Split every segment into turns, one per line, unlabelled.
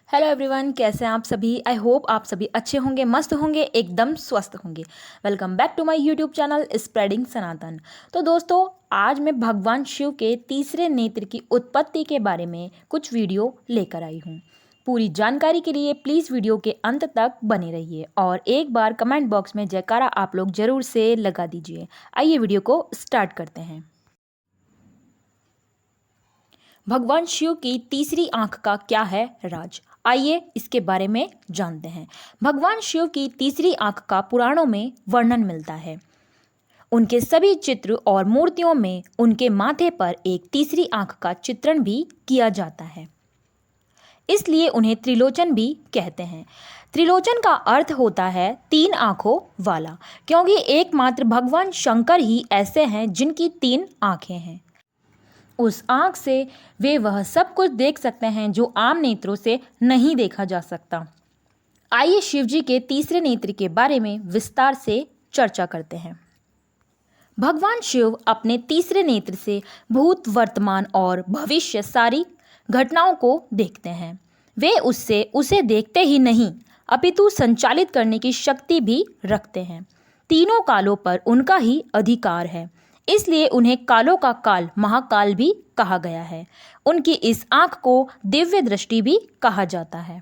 Hello everyone, कैसे हैं आप सभी। आई होप आप सभी अच्छे होंगे, मस्त होंगे, एकदम स्वस्थ होंगे। Welcome back to my YouTube channel spreading Sanatan. तो दोस्तों, आज मैं भगवान शिव के तीसरे नेत्र की उत्पत्ति के बारे में कुछ वीडियो लेकर आई हूँ। पूरी जानकारी के लिए प्लीज़ वीडियो के अंत तक बने रहिए और एक बार कमेंट बॉक्स में जयकारा आप लोग ज़रूर से लगा दीजिए। आइए वीडियो को स्टार्ट करते हैं। भगवान शिव की तीसरी आंख का क्या है राज, आइए इसके बारे में जानते हैं। भगवान शिव की तीसरी आंख का पुराणों में वर्णन मिलता है। उनके सभी चित्र और मूर्तियों में उनके माथे पर एक तीसरी आंख का चित्रण भी किया जाता है, इसलिए उन्हें त्रिलोचन भी कहते हैं। त्रिलोचन का अर्थ होता है तीन आंखों वाला, क्योंकि एकमात्र भगवान शंकर ही ऐसे हैं जिनकी तीन आंखें हैं। उस आँख से वे वह सब कुछ देख सकते हैं जो आम नेत्रों से नहीं देखा जा सकता। आइए शिवजी के तीसरे नेत्र के बारे में विस्तार से चर्चा करते हैं। भगवान शिव अपने तीसरे नेत्र से भूत, वर्तमान और भविष्य सारी घटनाओं को देखते हैं। वे उसे देखते ही नहीं अपितु संचालित करने की शक्ति भी रखते हैं। तीनों कालों पर उनका ही अधिकार है, इसलिए उन्हें कालों का काल महाकाल भी कहा गया है। उनकी इस आँख को दिव्य दृष्टि भी कहा जाता है।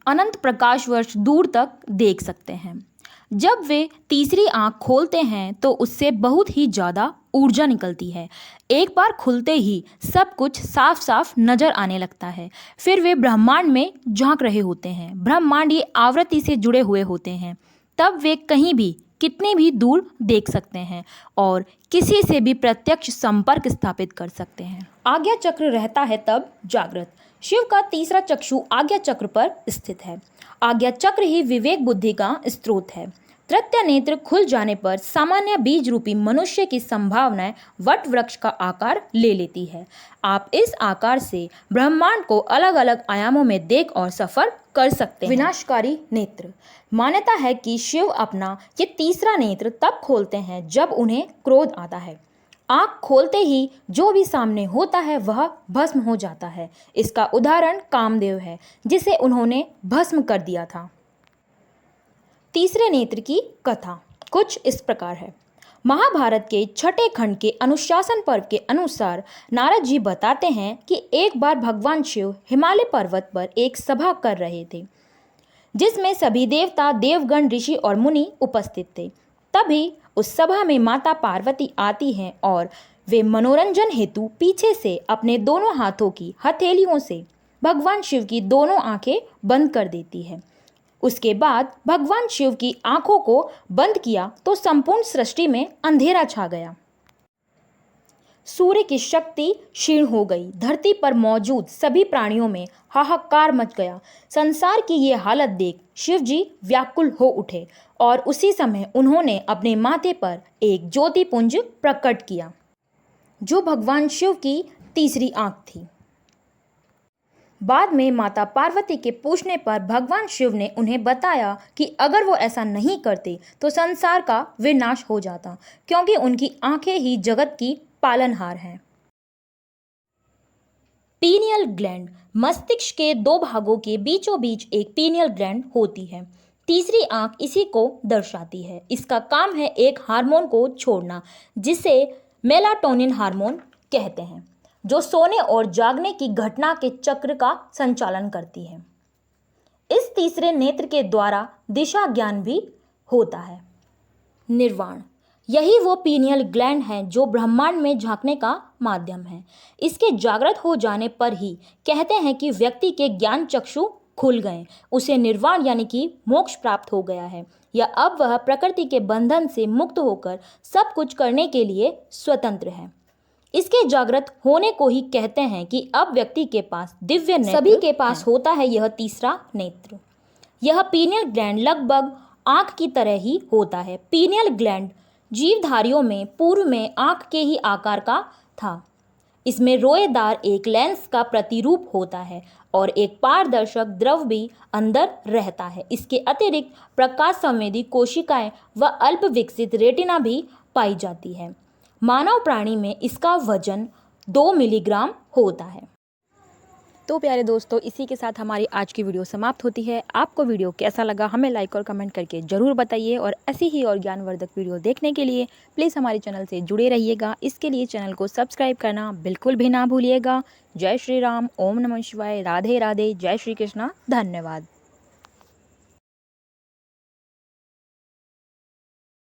अनंत प्रकाश वर्ष दूर तक देख सकते हैं। जब वे तीसरी आँख खोलते हैं तो उससे बहुत ही ज़्यादा ऊर्जा निकलती है। एक बार खुलते ही सब कुछ साफ साफ नजर आने लगता है। फिर वे ब्रह्मांड में झांक रहे होते हैं। ब्रह्मांडीय आवृत्ति से जुड़े हुए होते हैं। तब वे कहीं भी कितने भी दूर देख सकते हैं और किसी से भी प्रत्यक्ष संपर्क स्थापित कर सकते हैं। आज्ञा चक्र रहता है तब जागृत। शिव का तीसरा चक्षु आज्ञा चक्र पर स्थित है। आज्ञा चक्र ही विवेक बुद्धि का स्रोत है। तृतीय नेत्र खुल जाने पर सामान्य बीज रूपी मनुष्य की संभावनाएं वट वृक्ष का आकार ले लेती है। आप इस आकार से ब्रह्मांड को अलग अलग आयामों में देख और सफर कर सकते हैं। विनाशकारी नेत्र। मान्यता है कि शिव अपना ये तीसरा नेत्र तब खोलते हैं जब उन्हें क्रोध आता है। आँख खोलते ही जो भी सामने होता है वह भस्म हो जाता है। इसका उदाहरण कामदेव है, जिसे उन्होंने भस्म कर दिया था। तीसरे नेत्र की कथा कुछ इस प्रकार है। महाभारत के छठे खंड के अनुशासन पर्व के अनुसार नारद जी बताते हैं कि एक बार भगवान शिव हिमालय पर्वत पर एक सभा कर रहे थे, जिसमें सभी देवता, देवगण, ऋषि और मुनि उपस्थित थे। तभी उस सभा में माता पार्वती आती हैं और वे मनोरंजन हेतु पीछे से अपने दोनों हाथों की हथेलियों से भगवान शिव की दोनों आंखें बंद कर देती है। उसके बाद भगवान शिव की आंखों को बंद किया तो संपूर्ण सृष्टि में अंधेरा छा गया। सूर्य की शक्ति क्षीण हो गई। धरती पर मौजूद सभी प्राणियों में हाहाकार मच गया। संसार की ये हालत देख शिव जी व्याकुल हो उठे और उसी समय उन्होंने अपने माथे पर एक ज्योतिपुंज प्रकट किया, जो भगवान शिव की तीसरी आंख थी। बाद में माता पार्वती के पूछने पर भगवान शिव ने उन्हें बताया कि अगर वो ऐसा नहीं करते तो संसार का विनाश हो जाता, क्योंकि उनकी आंखें ही जगत की पालनहार हैं। Pineal gland. मस्तिष्क के दो भागों के बीचों बीच एक पीनियल ग्लैंड होती है। तीसरी आंख इसी को दर्शाती है। इसका काम है एक हार्मोन को छोड़ना, जिसे मेलाटोनिन हार्मोन कहते हैं, जो सोने और जागने की घटना के चक्र का संचालन करती है। इस तीसरे नेत्र के द्वारा दिशा ज्ञान भी होता है। निर्वाण। यही वो पीनियल ग्लैंड है जो ब्रह्मांड में झांकने का माध्यम है। इसके जागृत हो जाने पर ही कहते हैं कि व्यक्ति के ज्ञान चक्षु खुल गए, उसे निर्वाण यानी कि मोक्ष प्राप्त हो गया है, या अब वह प्रकृति के बंधन से मुक्त होकर सब कुछ करने के लिए स्वतंत्र है। इसके जागृत होने को ही कहते हैं कि अब व्यक्ति के पास दिव्य नेत्र सभी के पास होता है। यह तीसरा नेत्र, यह पीनियल ग्लैंड लगभग आँख की तरह ही होता है। पीनियल ग्लैंड जीवधारियों में पूर्व में आँख के ही आकार का था। इसमें रोएदार एक लेंस का प्रतिरूप होता है और एक पारदर्शक द्रव भी अंदर रहता है। इसके अतिरिक्त प्रकाश संवेदी कोशिकाएं व अल्प विकसित रेटिना भी पाई जाती है। मानव प्राणी में इसका वजन 2 मिलीग्राम होता है। तो प्यारे दोस्तों, इसी के साथ हमारी आज की वीडियो समाप्त होती है। आपको वीडियो कैसा लगा हमें लाइक और कमेंट करके ज़रूर बताइए, और ऐसी ही और ज्ञानवर्धक वीडियो देखने के लिए प्लीज़ हमारे चैनल से जुड़े रहिएगा। इसके लिए चैनल को सब्सक्राइब करना बिल्कुल भी ना भूलिएगा। जय श्री राम, ओम नमः शिवाय, राधे राधे, जय श्री कृष्णा, धन्यवाद।